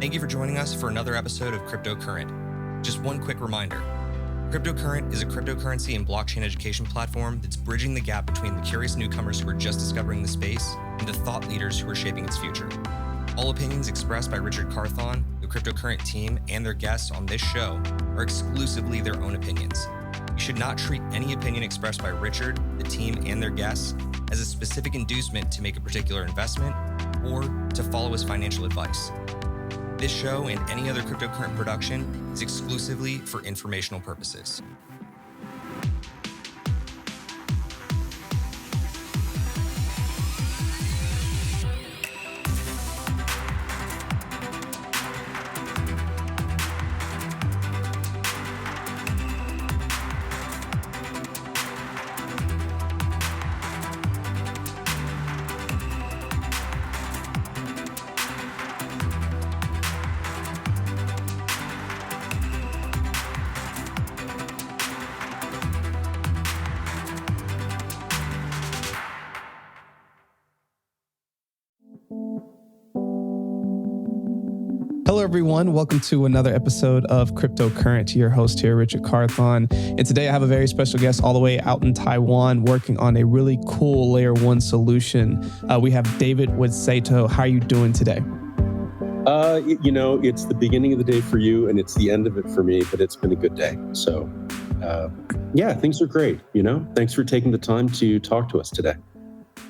Thank you for joining us for another episode of Cryptocurrent. Just one quick reminder. Cryptocurrent is a cryptocurrency and blockchain education platform that's bridging the gap between the curious newcomers who are just discovering the space and the thought leaders who are shaping its future. All opinions expressed by Richard Carthon, the Cryptocurrent team, and their guests on this show are exclusively their own opinions. You should not treat any opinion expressed by Richard, the team, and their guests as a specific inducement to make a particular investment or to follow as financial advice. This show and any other Cryptocurrent production is exclusively for informational purposes. Hello, everyone. Welcome to another episode of Cryptocurrent. Your host here, Richard Carthon. And today I have a very special guest all the way out in Taiwan working on a really cool layer one solution. We have David with Saito. How are you doing today? It's the beginning of the day for you and it's the end of it for me, but it's been a good day. So, things are great. Thanks for taking the time to talk to us today.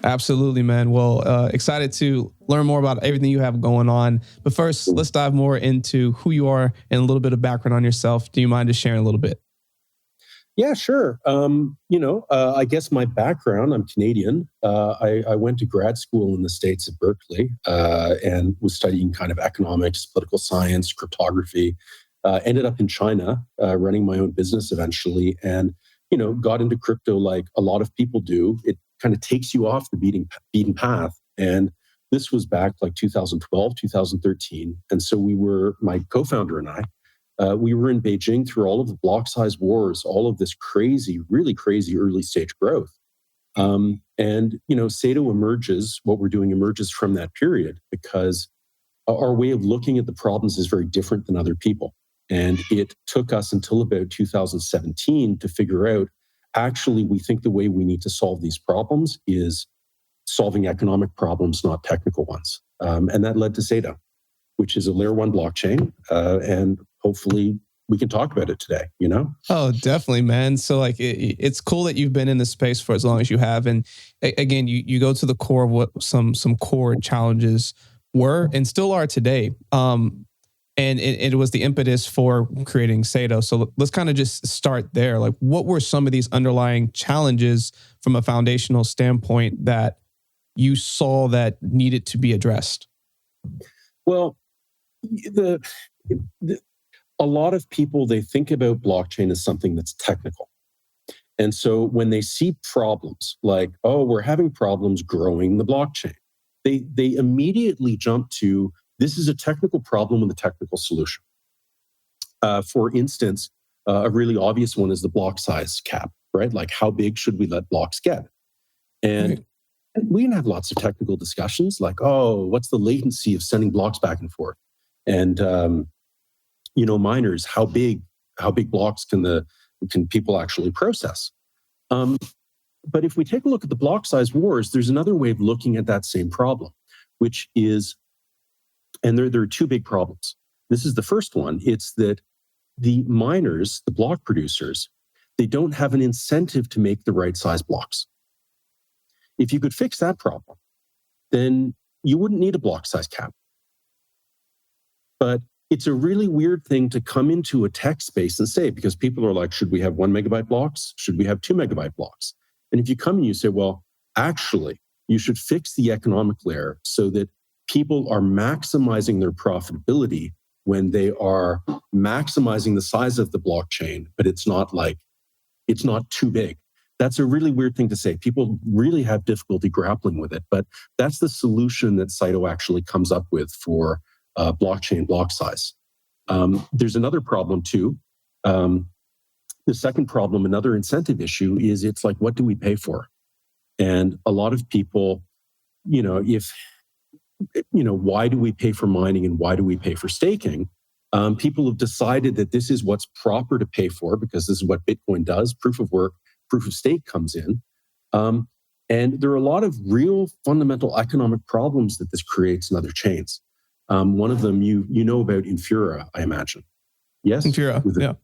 Absolutely, man. Well, excited to learn more about everything you have going on. But first, let's dive more into who you are and a little bit of background on yourself. Do you mind just sharing a little bit? Yeah, sure. I guess my background, I'm Canadian. I went to grad school in the States at Berkeley and was studying kind of economics, political science, cryptography. Ended up in China, running my own business eventually, and got into crypto like a lot of people do. It kind of takes you off the beaten path. And this was back like 2012, 2013. And so my co-founder and I, we were in Beijing through all of the block size wars, all of this really crazy early stage growth. Saito emerges from that period because our way of looking at the problems is very different than other people. And it took us until about 2017 to figure out, actually, we think the way we need to solve these problems is solving economic problems, not technical ones. And that led to Saito, which is a layer one blockchain. And hopefully we can talk about it today, Oh, definitely, man. So it's cool that you've been in this space for as long as you have. And again, you go to the core of what some core challenges were and still are today. And it was the impetus for creating Saito. So let's kind of just start there. Like, what were some of these underlying challenges from a foundational standpoint that you saw that needed to be addressed? Well, a lot of people, they think about blockchain as something that's technical. And so when they see problems like, oh, we're having problems growing the blockchain, they immediately jump to, this is a technical problem with a technical solution. For instance, a really obvious one is the block size cap, right? Like, how big should we let blocks get? And we can have lots of technical discussions like, oh, what's the latency of sending blocks back and forth? And, miners, how big blocks can people actually process? But if we take a look at the block size wars, there's another way of looking at that same problem, which is, and there are two big problems. This is the first one. It's that the miners, the block producers, they don't have an incentive to make the right size blocks. If you could fix that problem, then you wouldn't need a block size cap. But it's a really weird thing to come into a tech space and say, because people are like, should we have 1 megabyte blocks? Should we have 2 megabyte blocks? And if you come and you say, well, actually, you should fix the economic layer so that people are maximizing their profitability when they are maximizing the size of the blockchain, but it's not too big. That's a really weird thing to say. People really have difficulty grappling with it, but that's the solution that Saito actually comes up with for blockchain block size. There's another problem too. The second problem, another incentive issue, is it's like, what do we pay for? And a lot of people, if why do we pay for mining and why do we pay for staking? People have decided that this is what's proper to pay for because this is what Bitcoin does. Proof of work, proof of stake comes in. And there are a lot of real fundamental economic problems that this creates in other chains. One of them, you know about Infura, I imagine. Yes? Infura, yeah.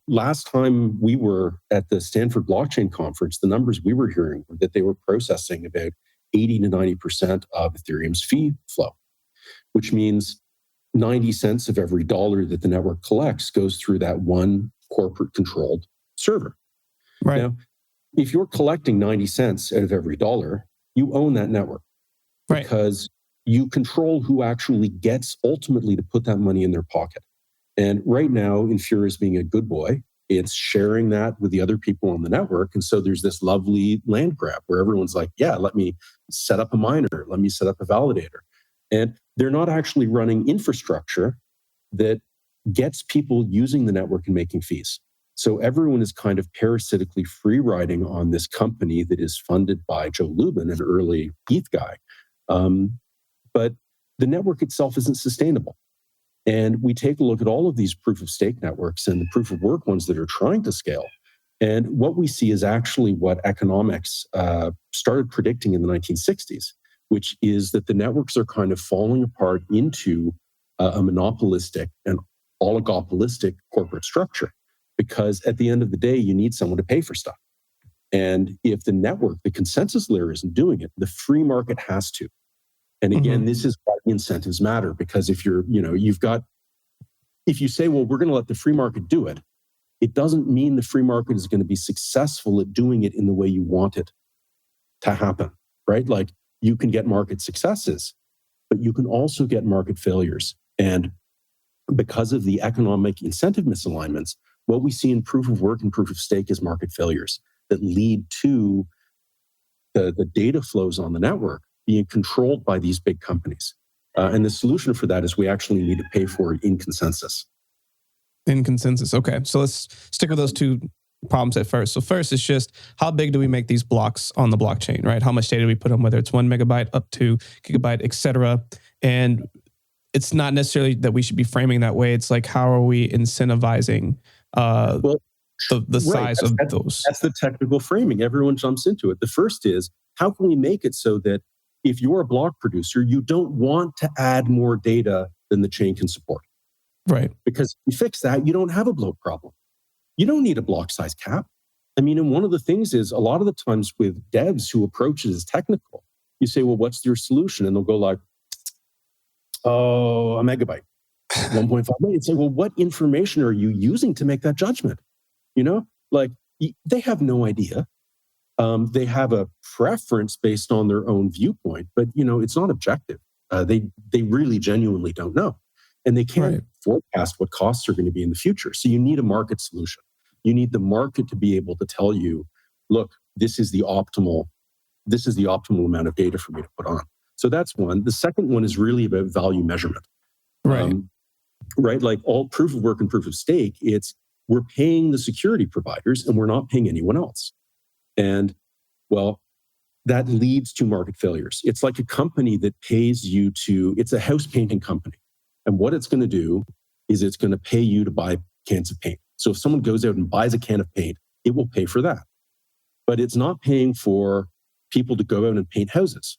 Last time we were at the Stanford Blockchain Conference, the numbers we were hearing were that they were processing about 80 to 90% of Ethereum's fee flow, which means 90 cents of every dollar that the network collects goes through that one corporate-controlled server. Right. Now, if you're collecting 90 cents out of every dollar, you own that network because you control who actually gets ultimately to put that money in their pocket. And right now, Infura is being a good boy. It's sharing that with the other people on the network. And so there's this lovely land grab where everyone's like, yeah, let me set up a miner. Let me set up a validator. And they're not actually running infrastructure that gets people using the network and making fees. So everyone is kind of parasitically free riding on this company that is funded by Joe Lubin, an early ETH guy. But the network itself isn't sustainable. And we take a look at all of these proof of stake networks and the proof of work ones that are trying to scale. And what we see is actually what economics started predicting in the 1960s, which is that the networks are kind of falling apart into a monopolistic and oligopolistic corporate structure. Because at the end of the day, you need someone to pay for stuff. And if the network, the consensus layer isn't doing it, the free market has to. And again, this is why the incentives matter, because if if you say, well, we're going to let the free market do it, it doesn't mean the free market is going to be successful at doing it in the way you want it to happen, right? Like you can get market successes, but you can also get market failures. And because of the economic incentive misalignments, what we see in proof of work and proof of stake is market failures that lead to the data flows on the network being controlled by these big companies. And the solution for that is we actually need to pay for it in consensus. In consensus. Okay. So let's stick with those two problems at first. So first, it's just how big do we make these blocks on the blockchain, right? How much data do we put on, whether it's 1 megabyte up to gigabyte, et cetera. And it's not necessarily that we should be framing that way. It's like, how are we incentivizing the size of those? That's the technical framing. Everyone jumps into it. The first is, how can we make it so that if you're a block producer, you don't want to add more data than the chain can support? Right. Because if you fix that, you don't have a bloat problem. You don't need a block size cap. I mean, and one of the things is a lot of the times with devs who approach it as technical, you say, well, what's your solution? And they'll go like, oh, a megabyte, 1.5 megabyte. It's like, well, what information are you using to make that judgment? Like they have no idea. They have a preference based on their own viewpoint, but it's not objective. They really genuinely don't know. And they can't forecast what costs are going to be in the future. So you need a market solution. You need the market to be able to tell you, look, this is the optimal amount of data for me to put on. So that's one. The second one is really about value measurement. Right? Like all proof of work and proof of stake, we're paying the security providers and we're not paying anyone else. And well, that leads to market failures. It's like a company that pays you it's a house painting company. And what it's going to do is it's going to pay you to buy cans of paint. So if someone goes out and buys a can of paint, it will pay for that. But it's not paying for people to go out and paint houses.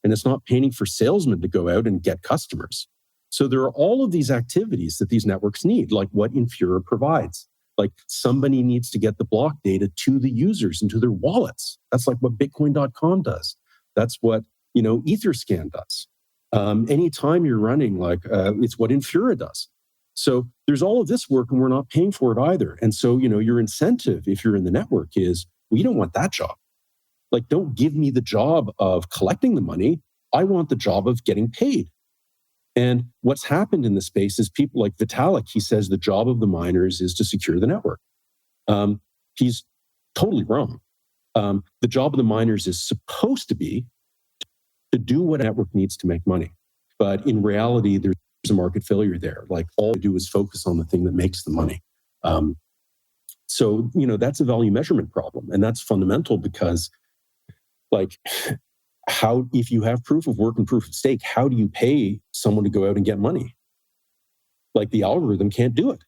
And it's not paying for salesmen to go out and get customers. So there are all of these activities that these networks need, like what Infura provides. Like somebody needs to get the block data to the users and to their wallets. That's like what Bitcoin.com does. That's what, Etherscan does. Anytime you're running, it's what Infura does. So there's all of this work and we're not paying for it either. And so, your incentive, if you're in the network, is, well, you don't want that job. Like, don't give me the job of collecting the money. I want the job of getting paid. And what's happened in the space is people like Vitalik, he says the job of the miners is to secure the network. He's totally wrong. The job of the miners is supposed to be to do what a network needs to make money. But in reality, there's a market failure there. Like all they do is focus on the thing that makes the money. So, that's a value measurement problem. And that's fundamental because if you have proof of work and proof of stake, how do you pay someone to go out and get money? Like, the algorithm can't do it.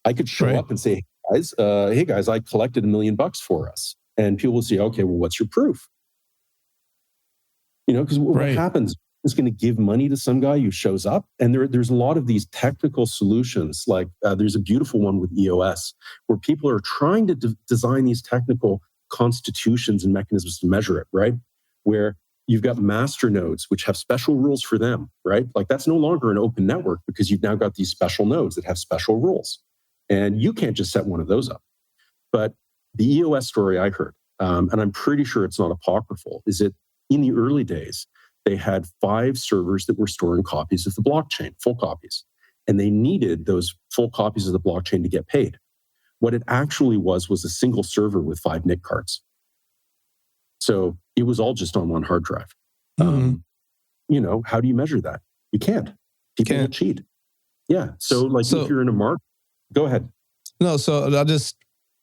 I could show up and say, hey guys, I collected $1 million for us. And people will say, okay, well, what's your proof? Because what happens is going to give money to some guy who shows up. And there's a lot of these technical solutions. Like there's a beautiful one with EOS where people are trying to design these technical constitutions and mechanisms to measure it, right? Where you've got master nodes, which have special rules for them, right? Like, that's no longer an open network because you've now got these special nodes that have special rules. And you can't just set one of those up. But the EOS story I heard, and I'm pretty sure it's not apocryphal, is that in the early days, they had 5 servers that were storing copies of the blockchain, full copies. And they needed those full copies of the blockchain to get paid. What it actually was a single server with 5 NIC cards. So it was all just on one hard drive. How do you measure that? You can't. People will cheat. Yeah. So if you're in a market, go ahead. No, so I'll just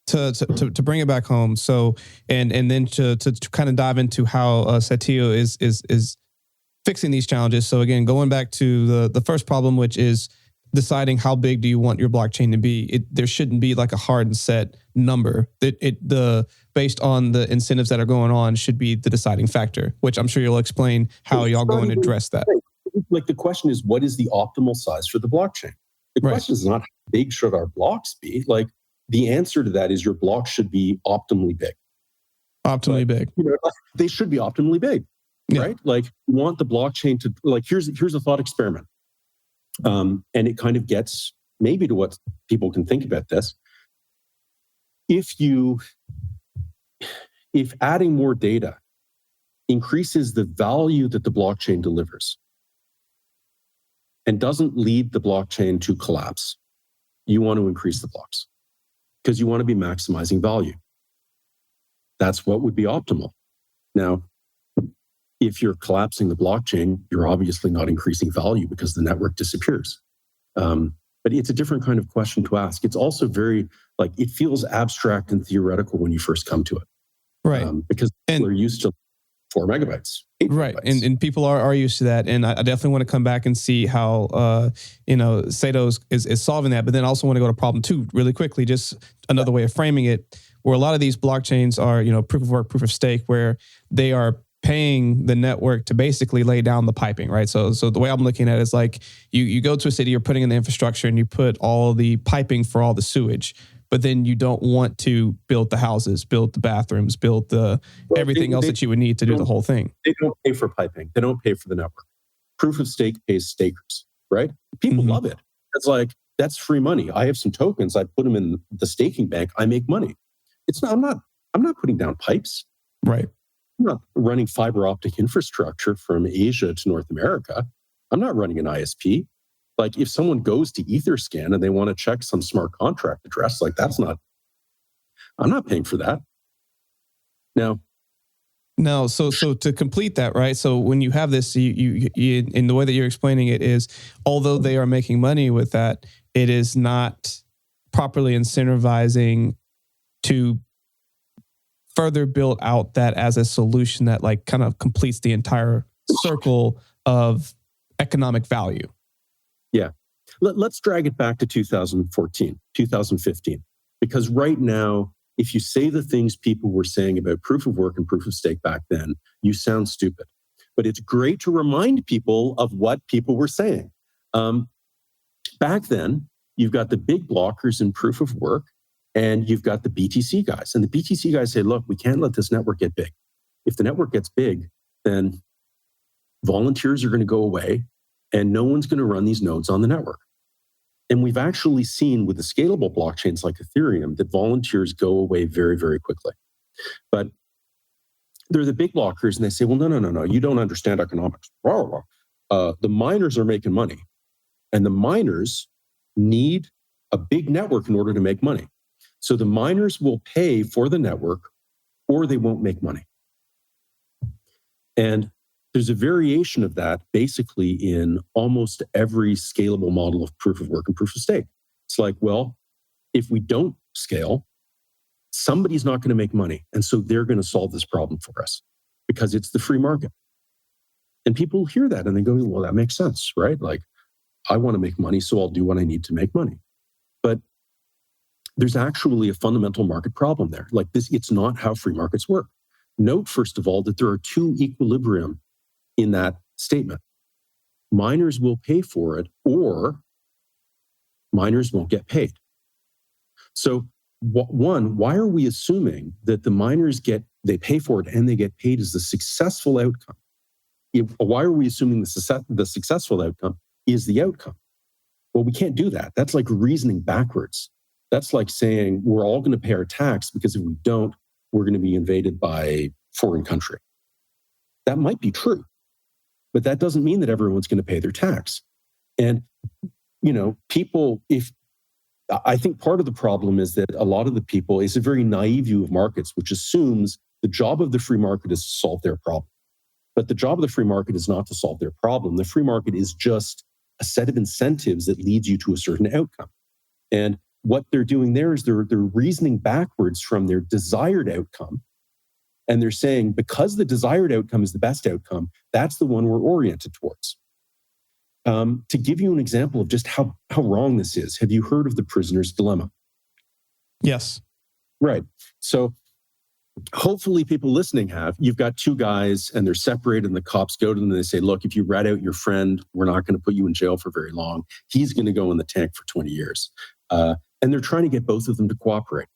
to bring it back home. So and then to kind of dive into how Saito is fixing these challenges. So again, going back to the first problem, which is deciding how big do you want your blockchain to be. There shouldn't be like a hard and set number. Based on the incentives that are going on should be the deciding factor, which I'm sure you'll explain how y'all going to address that. Like, the question is, what is the optimal size for the blockchain? The question is not how big should our blocks be. Like, the answer to that is your block should be optimally big. Optimally big. They should be optimally big, right? Like, you want the blockchain to, like, here's a thought experiment. And it kind of gets maybe to what people can think about this. If adding more data increases the value that the blockchain delivers and doesn't lead the blockchain to collapse, you want to increase the blocks because you want to be maximizing value. That's what would be optimal. Now, if you're collapsing the blockchain, you're obviously not increasing value because the network disappears. But it's a different kind of question to ask. It's also very, it feels abstract and theoretical when you first come to it. Right. Because people are used to 4 megabytes. 8 right. megabytes. And people are used to that. And I definitely want to come back and see how, Saito is solving that. But then I also want to go to problem 2 really quickly, just another way of framing it, where a lot of these blockchains are, proof of work, proof of stake, where they are paying the network to basically lay down the piping, right? So the way I'm looking at it is like you go to a city, you're putting in the infrastructure and you put all the piping for all the sewage, but then you don't want to build the houses, build the bathrooms, build everything else that you would need to do the whole thing. They don't pay for piping. They don't pay for the network. Proof of stake pays stakers, right? People love it. It's like, that's free money. I have some tokens. I put them in the staking bank. I make money. I'm not putting down pipes. Right. I'm not running fiber optic infrastructure from Asia to North America. I'm not running an ISP. Like, if someone goes to Etherscan and they want to check some smart contract address, I'm not paying for that. No, so to complete that, right? So when you have this, you in the way that you're explaining it is, although they are making money with that, it is not properly incentivizing to further build out that as a solution that kind of completes the entire circle of economic value. Yeah. Let's drag it back to 2014, 2015, because right now, if you say the things people were saying about proof of work and proof of stake back then, you sound stupid. But it's great to remind people of what people were saying. Back then, you've got the big blockers in proof of work, and you've got the BTC guys. And the BTC guys say, look, we can't let this network get big. If the network gets big, then volunteers are going to go away and no one's going to run these nodes on the network. And we've actually seen with the scalable blockchains like Ethereum that volunteers go away very, very quickly. But they're the big blockers and they say, well, no, you don't understand economics. The miners are making money and the miners need a big network in order to make money. So the miners will pay for the network or they won't make money. And there's a variation of that basically in almost every scalable model of proof of work and proof of stake. It's like, well, if we don't scale, somebody's not going to make money. And so they're going to solve this problem for us because it's the free market. And people hear that and they go, well, that makes sense, right? Like, I want to make money, so I'll do what I need to make money. But there's actually a fundamental market problem there. Like this, it's not how free markets work. Note, first of all, that there are two equilibrium in that statement. Miners will pay for it, or miners won't get paid. So one, why are we assuming that the miners they pay for it and they get paid as the successful outcome? Why are we assuming the successful outcome is the outcome? Well, we can't do that. That's like reasoning backwards. That's like saying we're all going to pay our tax because if we don't, we're going to be invaded by a foreign country. That might be true, but that doesn't mean that everyone's going to pay their tax. And, I think part of the problem is that a lot of the people, it's a very naive view of markets, which assumes the job of the free market is to solve their problem. But the job of the free market is not to solve their problem. The free market is just a set of incentives that leads you to a certain outcome. And what they're doing there is they're reasoning backwards from their desired outcome. And they're saying, because the desired outcome is the best outcome, that's the one we're oriented towards. To give you an example of just how wrong this is, have you heard of the prisoner's dilemma? Yes. Right. So hopefully people listening have. You've got two guys and they're separated and the cops go to them and they say, look, if you rat out your friend, we're not going to put you in jail for very long. He's going to go in the tank for 20 years. And they're trying to get both of them to cooperate.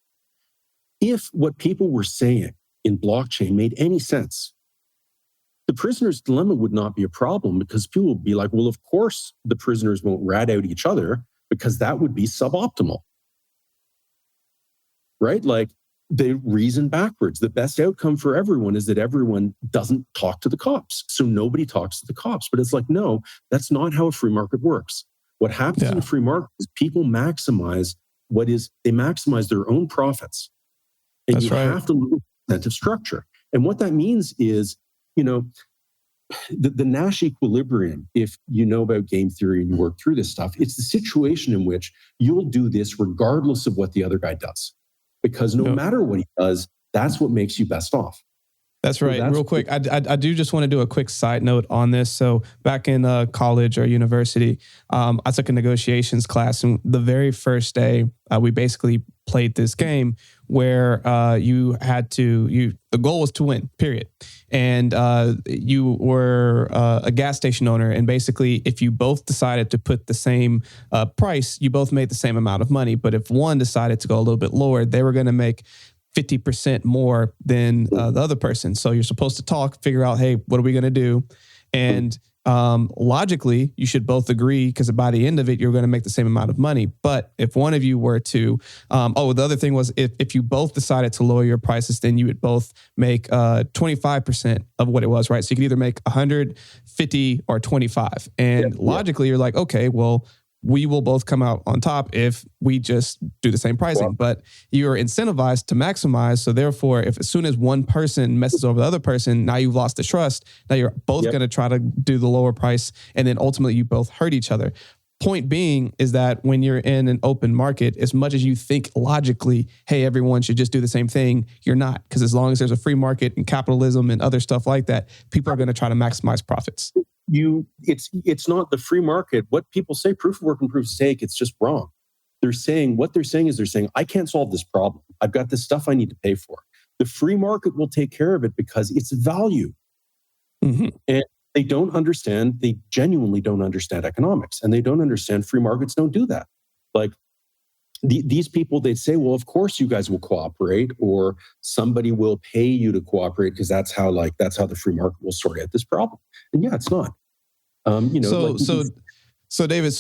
If what people were saying in blockchain made any sense, the prisoner's dilemma would not be a problem because people would be like, well, of course the prisoners won't rat out each other because that would be suboptimal. Right? Like they reason backwards. The best outcome for everyone is that everyone doesn't talk to the cops. So nobody talks to the cops. But it's like, no, that's not how a free market works. What happens in a free market is people maximize they maximize their own profits. And that's have to look at incentive structure. And what that means is, the Nash equilibrium, if you know about game theory and you work through this stuff, it's the situation in which you'll do this regardless of what the other guy does. Because no matter what he does, that's what makes you best off. That's right. Real quick, I do just want to do a quick side note on this. So back in college or university, I took a negotiations class, and the very first day, we basically played this game where the goal was to win, period. And you were a gas station owner, and basically, if you both decided to put the same price, you both made the same amount of money. But if one decided to go a little bit lower, they were going to make 50% more than the other person. So you're supposed to talk, figure out, hey, what are we going to do? And logically, you should both agree because by the end of it, you're going to make the same amount of money. But if one of you were to, the other thing was if you both decided to lower your prices, then you would both make 25% of what it was, right? So you could either make 150 or 25. And logically, you're like, okay, well, we will both come out on top if we just do the same pricing. But you're incentivized to maximize. So therefore, if as soon as one person messes over the other person, now you've lost the trust. Now you're both going to try to do the lower price. And then ultimately you both hurt each other. Point being is that when you're in an open market, as much as you think logically, hey, everyone should just do the same thing, you're not. Because as long as there's a free market and capitalism and other stuff like that, people are going to try to maximize profits. It's not the free market. What people say, proof of work and proof of stake, it's just wrong. They're saying, I can't solve this problem. I've got this stuff I need to pay for. The free market will take care of it because it's value. Mm-hmm. And they genuinely don't understand economics, and they don't understand free markets don't do that. Like these people, they'd say, well, of course you guys will cooperate, or somebody will pay you to cooperate because that's how the free market will sort out this problem. And it's not. So David,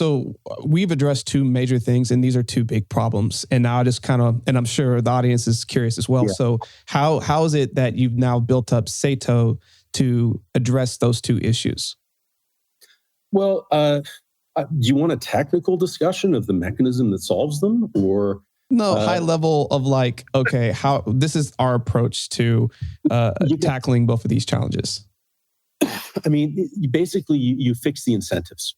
we've addressed two major things, and these are two big problems. And now and I'm sure the audience is curious as well. Yeah. So how is it that you've now built up Saito to address those two issues? Well, do you want a technical discussion of the mechanism that solves them, or no high level of like, okay, how this is our approach to tackling both of these challenges? I mean, basically, you fix the incentives.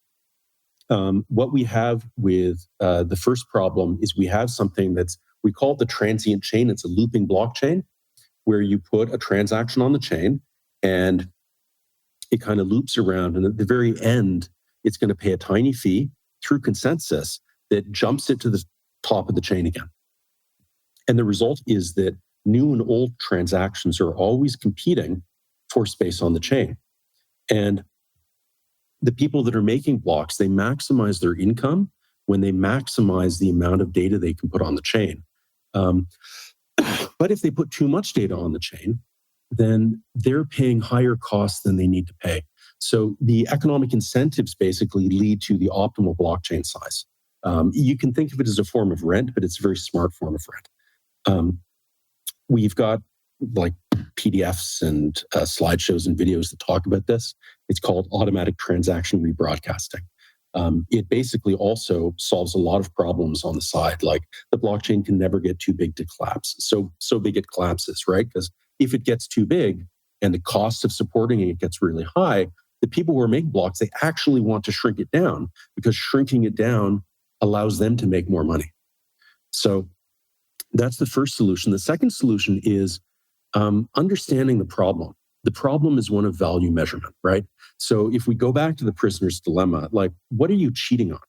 What we have with the first problem is we have something we call it the transient chain. It's a looping blockchain where you put a transaction on the chain, and it kind of loops around. And at the very end, it's going to pay a tiny fee through consensus that jumps it to the top of the chain again. And the result is that new and old transactions are always competing for space on the chain. And the people that are making blocks, they maximize their income when they maximize the amount of data they can put on the chain. But if they put too much data on the chain, then they're paying higher costs than they need to pay. So the economic incentives basically lead to the optimal blockchain size. You can think of it as a form of rent, but it's a very smart form of rent. We've got like PDFs and slideshows and videos that talk about this. It's called automatic transaction rebroadcasting. It basically also solves a lot of problems on the side, like the blockchain can never get too big to collapse. So big it collapses, right? Because if it gets too big and the cost of supporting it gets really high, the people who are making blocks, they actually want to shrink it down because shrinking it down allows them to make more money. So that's the first solution. The second solution is understanding the problem. The problem is one of value measurement, right? So if we go back to the prisoner's dilemma, like, what are you cheating on?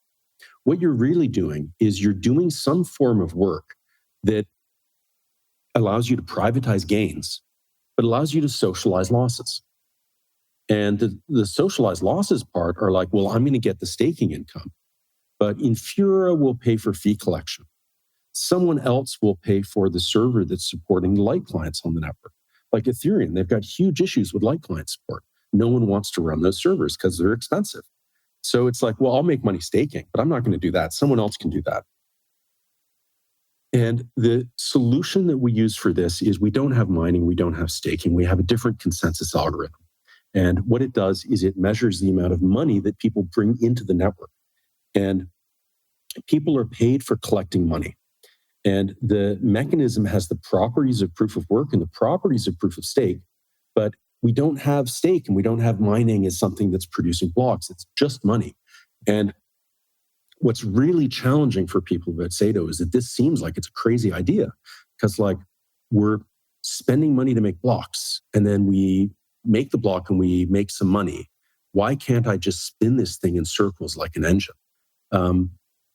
What you're really doing is you're doing some form of work that allows you to privatize gains, but allows you to socialize losses. And the socialized losses part are like, well, I'm going to get the staking income, but Infura will pay for fee collection. Someone else will pay for the server that's supporting light clients on the network. Like Ethereum, they've got huge issues with light client support. No one wants to run those servers because they're expensive. So it's like, well, I'll make money staking, but I'm not going to do that. Someone else can do that. And the solution that we use for this is we don't have mining, we don't have staking, we have a different consensus algorithm. And what it does is it measures the amount of money that people bring into the network. And people are paid for collecting money. And the mechanism has the properties of proof of work and the properties of proof of stake, but we don't have stake and we don't have mining as something that's producing blocks. It's just money. And what's really challenging for people at Saito is that this seems like it's a crazy idea because like we're spending money to make blocks and then we make the block and we make some money. Why can't I just spin this thing in circles like an engine?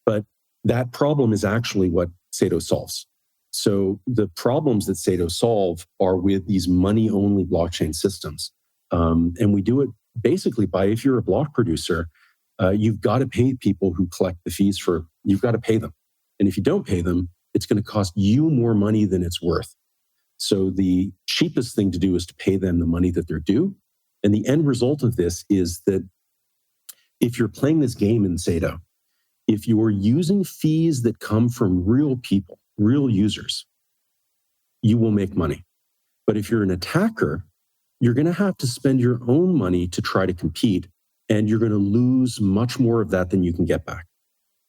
But that problem is actually what Saito solves. So the problems that Saito solve are with these money-only blockchain systems. And we do it basically by, if you're a block producer, you've got to pay people who collect the fees you've got to pay them. And if you don't pay them, it's going to cost you more money than it's worth. So the cheapest thing to do is to pay them the money that they're due. And the end result of this is that if you're playing this game in Saito, if you are using fees that come from real people, real users, you will make money. But if you're an attacker, you're going to have to spend your own money to try to compete, and you're going to lose much more of that than you can get back.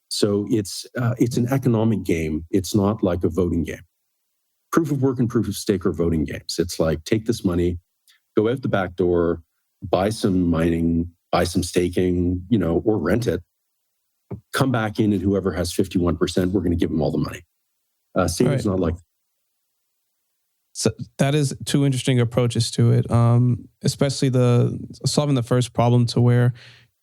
So it's an economic game. It's not like a voting game. Proof of work and proof of stake are voting games. It's like, take this money, go out the back door, buy some mining, buy some staking, or rent it. Come back in, and whoever has 51%, we're going to give them all the money. Saito's not like that. So that is two interesting approaches to it, especially solving the first problem to where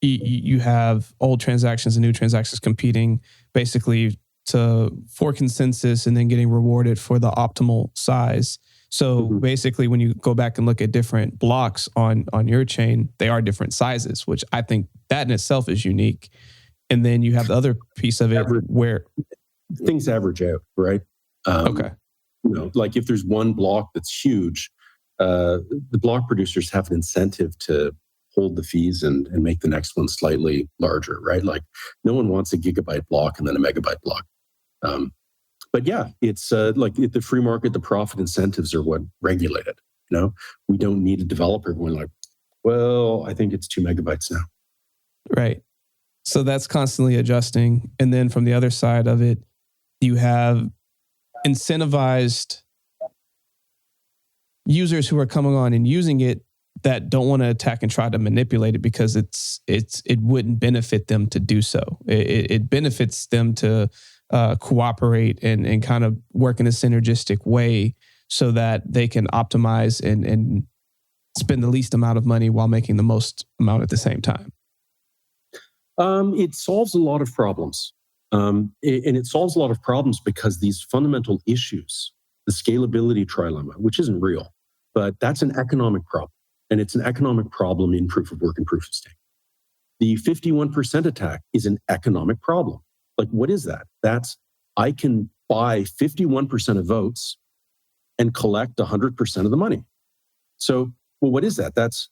you have old transactions and new transactions competing basically for consensus and then getting rewarded for the optimal size. So basically, when you go back and look at different blocks on your chain, they are different sizes, which I think that in itself is unique. And then you have the other piece of it where things average out, right? Okay. Like if there's one block that's huge, the block producers have an incentive to hold the fees and make the next one slightly larger, right? Like no one wants a gigabyte block and then a megabyte block. But yeah, it's like the free market, the profit incentives are what regulate it. We don't need a developer going like, well, I think it's 2 megabytes now. Right. So that's constantly adjusting. And then from the other side of it, you have incentivized users who are coming on and using it that don't want to attack and try to manipulate it because it wouldn't benefit them to do so. It benefits them to cooperate and kind of work in a synergistic way so that they can optimize and spend the least amount of money while making the most amount at the same time? It solves a lot of problems. And it solves a lot of problems because these fundamental issues, the scalability trilemma, which isn't real, but that's an economic problem. And it's an economic problem in proof of work and proof of stake. The 51% attack is an economic problem. Like, what is that? That's, I can buy 51% of votes and collect 100% of the money. So, well, what is that? That's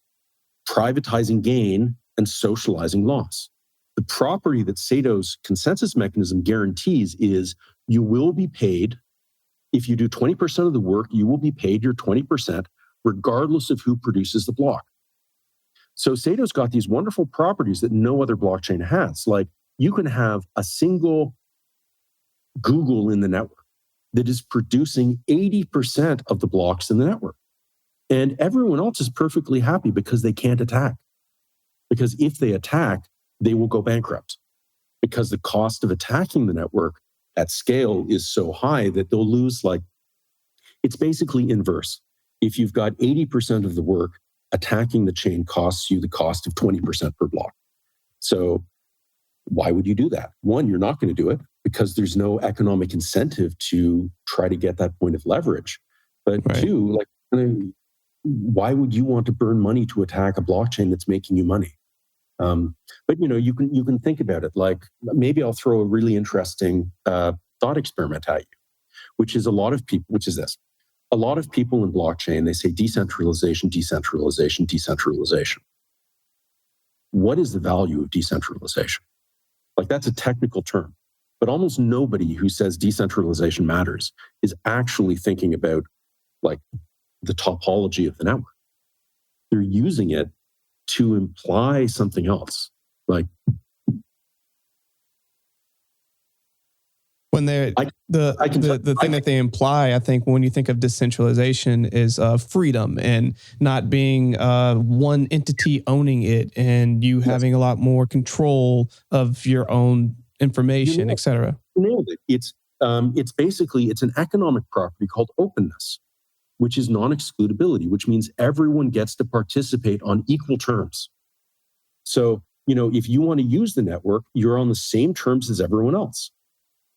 privatizing gain and socializing loss. The property that Sato's consensus mechanism guarantees is you will be paid. If you do 20% of the work, you will be paid your 20%, regardless of who produces the block. So Sato's got these wonderful properties that no other blockchain has. Like, you can have a single Google in the network that is producing 80% of the blocks in the network. And everyone else is perfectly happy because they can't attack. Because if they attack, they will go bankrupt. Because the cost of attacking the network at scale is so high that they'll lose, like, it's basically inverse. If you've got 80% of the work, attacking the chain costs you the cost of 20% per block. So why would you do that? One, you're not going to do it because there's no economic incentive to try to get that point of leverage. But right. Two, like, why would you want to burn money to attack a blockchain that's making you money? But you can think about it. Like, maybe I'll throw a really interesting thought experiment at you, which is a lot of people in blockchain, they say decentralization, decentralization, decentralization. What is the value of decentralization? Like, that's a technical term, but almost nobody who says decentralization matters is actually thinking about, like, the topology of the network. They're using it to imply something else. Like, when they're the thing that they imply, I think, when you think of decentralization is freedom and not being one entity owning it, and you having a lot more control of your own information, et cetera. You nailed it. It's basically, it's an economic property called openness, which is non-excludability, which means everyone gets to participate on equal terms. So, if you want to use the network, you're on the same terms as everyone else.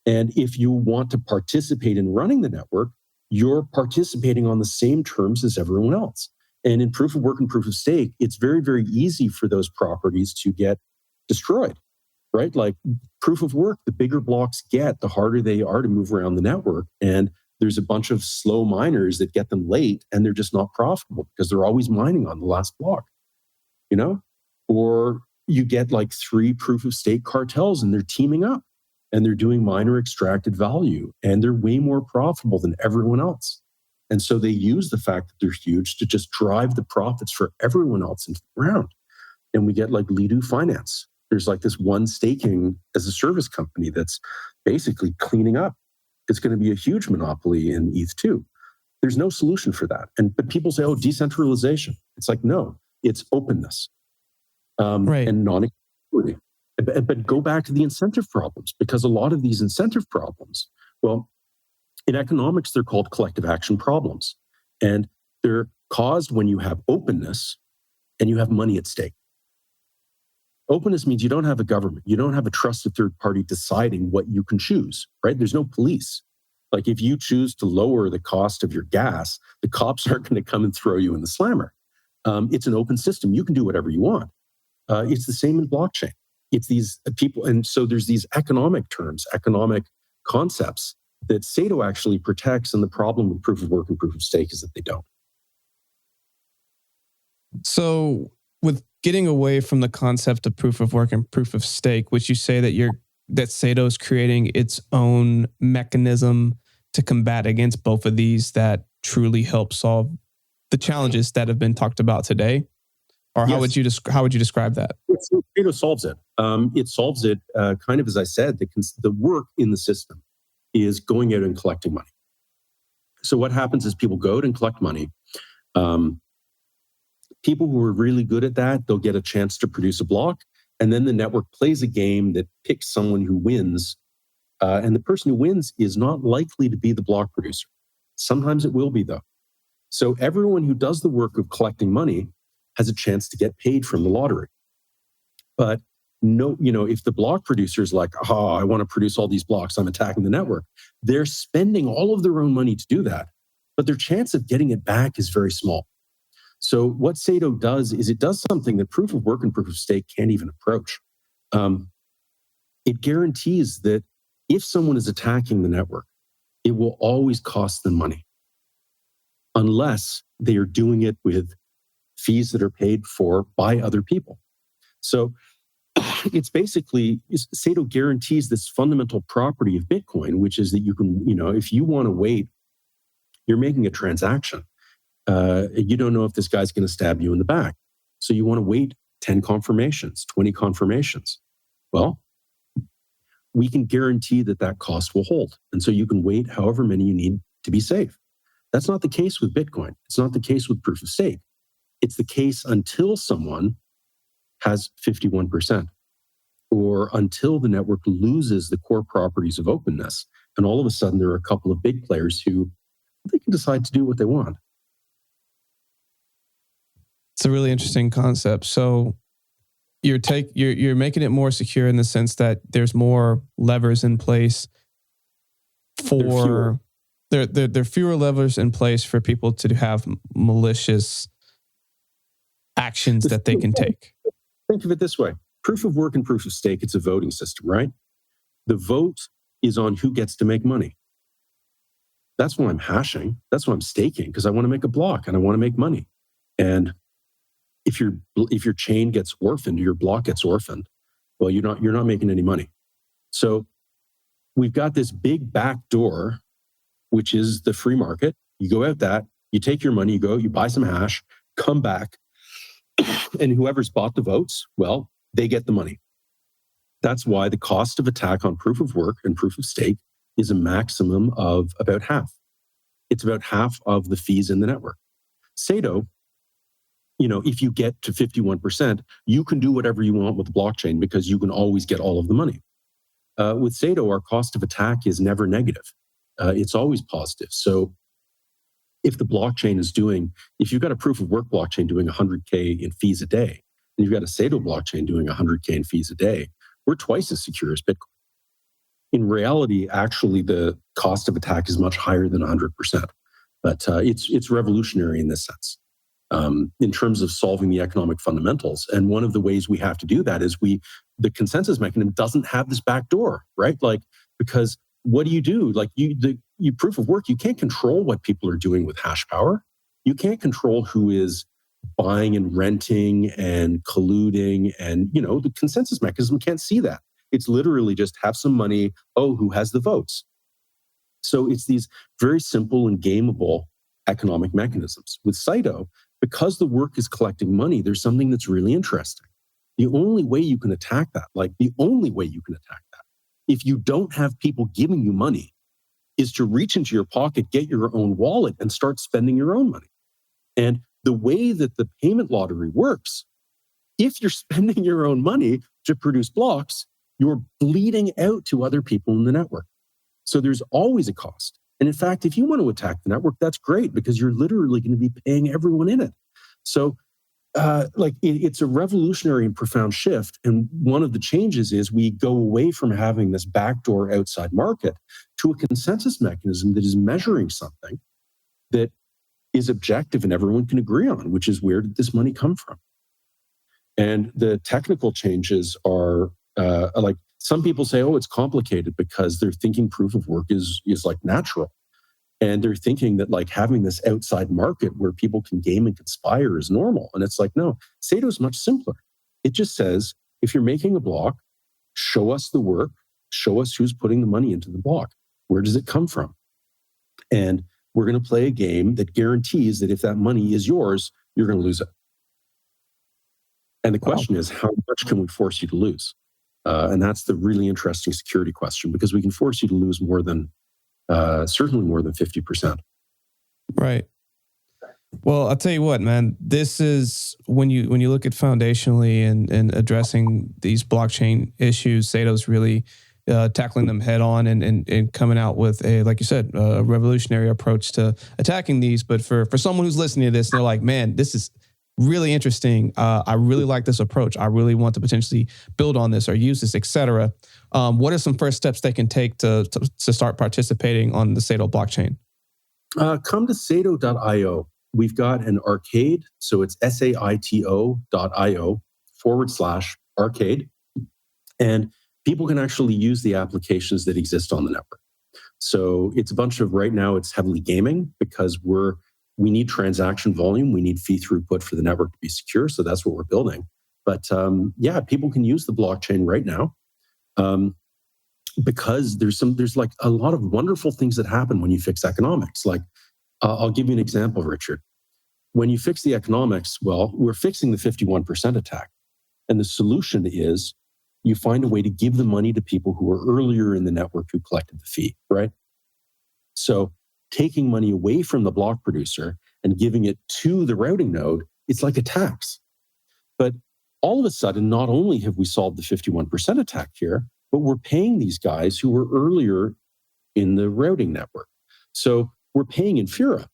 And if you want to participate in running the network, you're participating on the same terms as everyone else. And in proof of work and proof of stake, it's very, very easy for those properties to get destroyed, right? Like, proof of work, the bigger blocks get, the harder they are to move around the network. And there's a bunch of slow miners that get them late, and they're just not profitable because they're always mining on the last block, Or you get like 3 proof of stake cartels, and they're teaming up, and they're doing miner extracted value, and they're way more profitable than everyone else. And so they use the fact that they're huge to just drive the profits for everyone else into the ground. And we get like Lido Finance. There's like this one staking as a service company that's basically cleaning up. It's going to be a huge monopoly in ETH too. There's no solution for that. But people say, oh, decentralization. It's like, no, it's openness and non-exclusivity. But go back to the incentive problems, because a lot of these incentive problems, well, in economics, they're called collective action problems. And they're caused when you have openness and you have money at stake. Openness means you don't have a government. You don't have a trusted third party deciding what you can choose, right? There's no police. Like, if you choose to lower the cost of your gas, the cops aren't going to come and throw you in the slammer. It's an open system. You can do whatever you want. It's the same in blockchain. It's these people. And so there's these economic terms, economic concepts that Saito actually protects. And the problem with proof of work and proof of stake is that they don't. So with getting away from the concept of proof of work and proof of stake, which you say that Sato's creating its own mechanism to combat against both of these that truly help solve the challenges that have been talked about today? Or how would you describe that? Saito solves it. It solves it kind of, as I said, the work in the system is going out and collecting money. So what happens is people go out and collect money. People who are really good at that, they'll get a chance to produce a block. And then the network plays a game that picks someone who wins. And the person who wins is not likely to be the block producer. Sometimes it will be, though. So everyone who does the work of collecting money has a chance to get paid from the lottery. But no, if the block producer is like, I want to produce all these blocks, I'm attacking the network, they're spending all of their own money to do that. But their chance of getting it back is very small. So what Saito does is it does something that proof of work and proof of stake can't even approach. It guarantees that if someone is attacking the network, it will always cost them money, unless they are doing it with fees that are paid for by other people. So it's basically, Saito guarantees this fundamental property of Bitcoin, which is that you can, if you want to wait, you're making a transaction. You don't know if this guy's going to stab you in the back. So you want to wait 10 confirmations, 20 confirmations. Well, we can guarantee that cost will hold. And so you can wait however many you need to be safe. That's not the case with Bitcoin. It's not the case with proof of stake. It's the case until someone has 51%, or until the network loses the core properties of openness. And all of a sudden, there are a couple of big players who they can decide to do what they want. It's a really interesting concept. So you're making it more secure in the sense that there's more levers in place for there are fewer levers in place for people to have malicious actions that they can take. Think of it this way. Proof of work and proof of stake, it's a voting system, right? The vote is on who gets to make money. That's why I'm hashing. That's why I'm staking, because I want to make a block and I want to make money. And if your chain gets orphaned, your block gets orphaned, well, you're not making any money. So we've got this big back door, which is the free market. You go out that, you take your money, you buy some hash, come back, and whoever's bought the votes, well, they get the money. That's why the cost of attack on proof of work and proof of stake is a maximum of about half. It's about half of the fees in the network. Saito, if you get to 51%, you can do whatever you want with the blockchain because you can always get all of the money. With Saito, our cost of attack is never negative. It's always positive. So if the blockchain if you've got a proof of work blockchain doing 100K in fees a day, and you've got a Saito blockchain doing 100K in fees a day, we're twice as secure as Bitcoin. In reality, actually, the cost of attack is much higher than 100%. But it's revolutionary in this sense, in terms of solving the economic fundamentals. And one of the ways we have to do that is the consensus mechanism doesn't have this back door, right? Because what do you do? You proof of work, you can't control what people are doing with hash power. You can't control who is buying and renting and colluding. And, the consensus mechanism can't see that. It's literally just have some money. Oh, who has the votes? So it's these very simple and gameable economic mechanisms. With Saito, because the work is collecting money, there's something that's really interesting. The only way you can attack that, if you don't have people giving you money, is to reach into your pocket, get your own wallet, and start spending your own money. And the way that the payment lottery works, if you're spending your own money to produce blocks, you're bleeding out to other people in the network. So there's always a cost. And in fact, if you want to attack the network, that's great because you're literally going to be paying everyone in it. So it's a revolutionary and profound shift. And one of the changes is we go away from having this backdoor outside market to a consensus mechanism that is measuring something that is objective and everyone can agree on, which is where did this money come from? And the technical changes are some people say, it's complicated because they're thinking proof of work is like natural. And they're thinking that having this outside market where people can game and conspire is normal. And it's no, Saito is much simpler. It just says, if you're making a block, show us the work, show us who's putting the money into the block. Where does it come from? And we're going to play a game that guarantees that if that money is yours, you're going to lose it. And the question is, how much can we force you to lose? And that's the really interesting security question, because we can force you to lose certainly more than 50%. Right. Well, I'll tell you what, man, this is when you look at foundationally and addressing these blockchain issues, Saito's really tackling them head on and coming out with a, like you said, a revolutionary approach to attacking these. But for someone who's listening to this, they're like, man, this is really interesting. I really like this approach. I really want to potentially build on this or use this, etc. What are some first steps they can take to start participating on the Saito blockchain? Come to Saito.io. We've got an arcade. So it's Saito.io/arcade. And people can actually use the applications that exist on the network. So it's a bunch of, right now it's heavily gaming because we need transaction volume. We need fee throughput for the network to be secure. So that's what we're building. But yeah, people can use the blockchain right now because there's like a lot of wonderful things that happen when you fix economics. Like I'll give you an example, Richard. When you fix the economics, well, we're fixing the 51% attack. And the solution is you find a way to give the money to people who were earlier in the network who collected the fee, right? So taking money away from the block producer and giving it to the routing node, it's like a tax. But all of a sudden, not only have we solved the 51% attack here, but we're paying these guys who were earlier in the routing network. So we're paying Infura.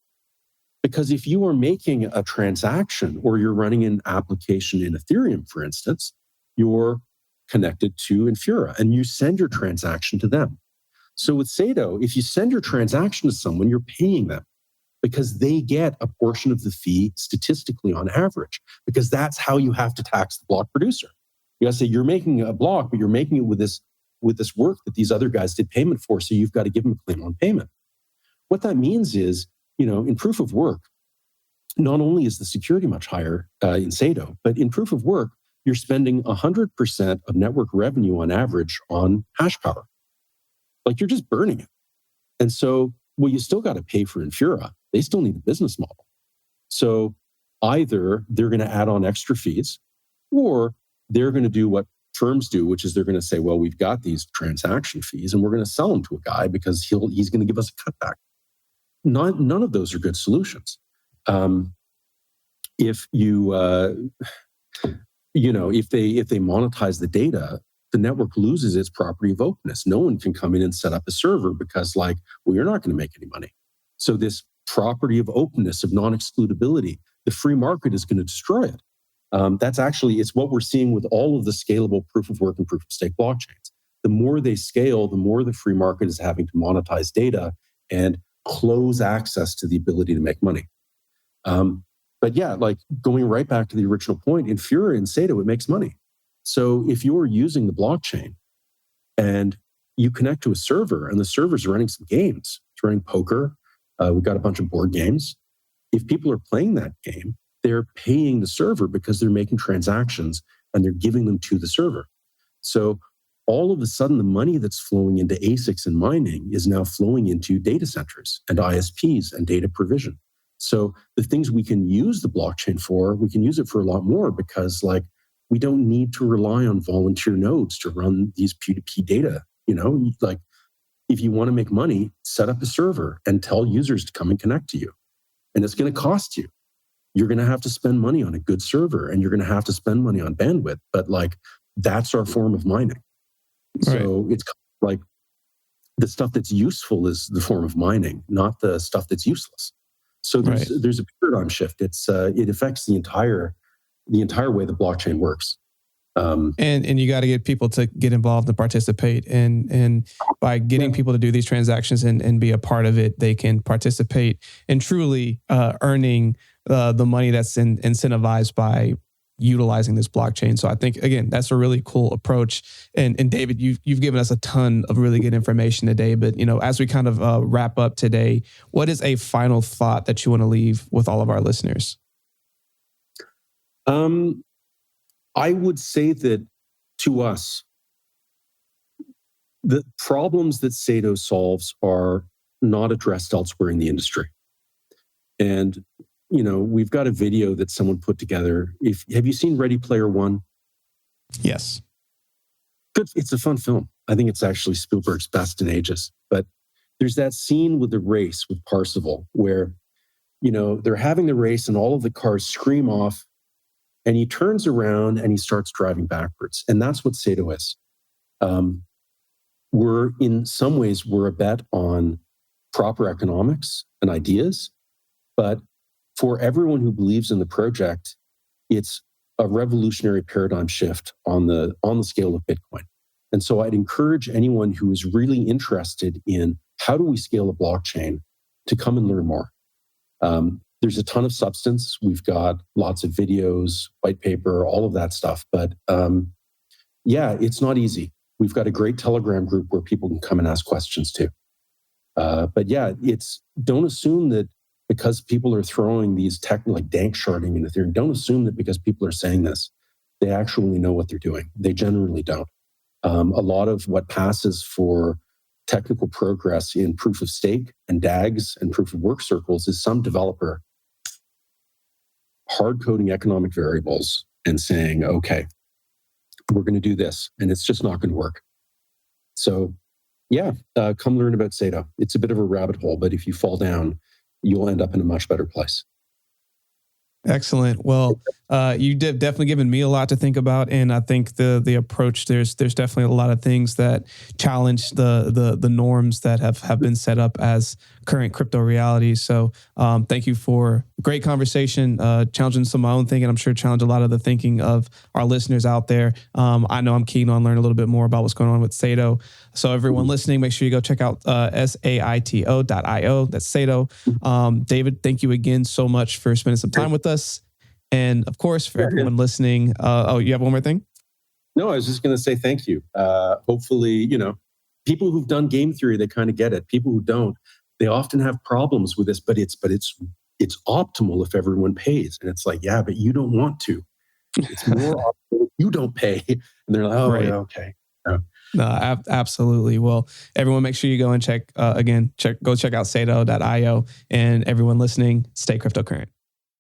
Because if you are making a transaction or you're running an application in Ethereum, for instance, you're connected to Infura and you send your transaction to them. So with Saito, if you send your transaction to someone, you're paying them because they get a portion of the fee statistically on average, because that's how you have to tax the block producer. You got to say you're making a block, but you're making it with this work that these other guys did payment for. So you've got to give them a claim on payment. What that means is, in proof of work, not only is the security much higher in Saito, but in proof of work, you're spending 100% of network revenue on average on hash power. Like you're just burning it. And so, well, you still got to pay for Infura. They still need the business model. So either they're going to add on extra fees or they're going to do what firms do, which is they're going to say, well, we've got these transaction fees and we're going to sell them to a guy because he's going to give us a cutback. None of those are good solutions. If you, if they monetize the data, the network loses its property of openness. No one can come in and set up a server because you're not going to make any money. So this property of openness, of non-excludability, the free market is going to destroy it. It's what we're seeing with all of the scalable proof of work and proof of stake blockchains. The more they scale, the more the free market is having to monetize data and close access to the ability to make money. But yeah, going right back to the original point, Infura and Saito, it makes money. So if you're using the blockchain and you connect to a server and the server's running some games, it's running poker, we've got a bunch of board games. If people are playing that game, they're paying the server because they're making transactions and they're giving them to the server. So all of a sudden, the money that's flowing into ASICs and mining is now flowing into data centers and ISPs and data provision. So the things we can use the blockchain for, we can use it for a lot more because we don't need to rely on volunteer nodes to run these P2P data. If you want to make money, set up a server and tell users to come and connect to you. And it's going to cost you. You're going to have to spend money on a good server and you're going to have to spend money on bandwidth. But that's our form of mining. Right. So it's the stuff that's useful is the form of mining, not the stuff that's useless. So there's a paradigm shift. It affects the entire way the blockchain works. And you got to get people to get involved and participate. And by getting people to do these transactions and be a part of it, they can participate in truly earning the money that's incentivized by utilizing this blockchain. So I think, again, that's a really cool approach. And David, you've given us a ton of really good information today. But, as we kind of wrap up today, what is a final thought that you want to leave with all of our listeners? I would say that to us, the problems that Saito solves are not addressed elsewhere in the industry. And, we've got a video that someone put together. Have you seen Ready Player One? Yes. Good. It's a fun film. I think it's actually Spielberg's best in ages. But there's that scene with the race with Parsifal where, they're having the race and all of the cars scream off. And he turns around and he starts driving backwards. And that's what Saito is. we're in some ways, we're a bet on proper economics and ideas. But for everyone who believes in the project, it's a revolutionary paradigm shift on the scale of Bitcoin. And so I'd encourage anyone who is really interested in how do we scale a blockchain to come and learn more. There's a ton of substance. We've got lots of videos, white paper, all of that stuff. But yeah, it's not easy. We've got a great Telegram group where people can come and ask questions too. But yeah, don't assume that because people are throwing these tech like dank sharding in Ethereum, don't assume that because people are saying this, they actually know what they're doing. They generally don't. A lot of what passes for technical progress in proof of stake and DAGs and proof of work circles is some developer hard coding economic variables and saying, okay, we're going to do this, and it's just not going to work. So yeah, come learn about Saito. It's a bit of a rabbit hole, but if you fall down, you'll end up in a much better place. Excellent. Well, you did definitely given me a lot to think about, and I think the approach there's definitely a lot of things that challenge the norms that have been set up as current crypto realities. So, thank you for a great conversation, challenging some of my own thinking. I'm sure challenge a lot of the thinking of our listeners out there. I know I'm keen on learning a little bit more about what's going on with Saito. So, everyone listening, make sure you go check out saito.io. That's Saito. David, thank you again so much for spending some time with us. And of course, for everyone listening, you have one more thing? No, I was just going to say thank you. Hopefully, people who've done game theory, they kind of get it. People who don't, they often have problems with this, but it's optimal if everyone pays. And it's like, yeah, but you don't want to. It's more optimal if you don't pay. And they're like, oh, right. Yeah, okay. No, absolutely. Well, everyone, make sure you go and check out saito.io, and everyone listening, stay cryptocurrent.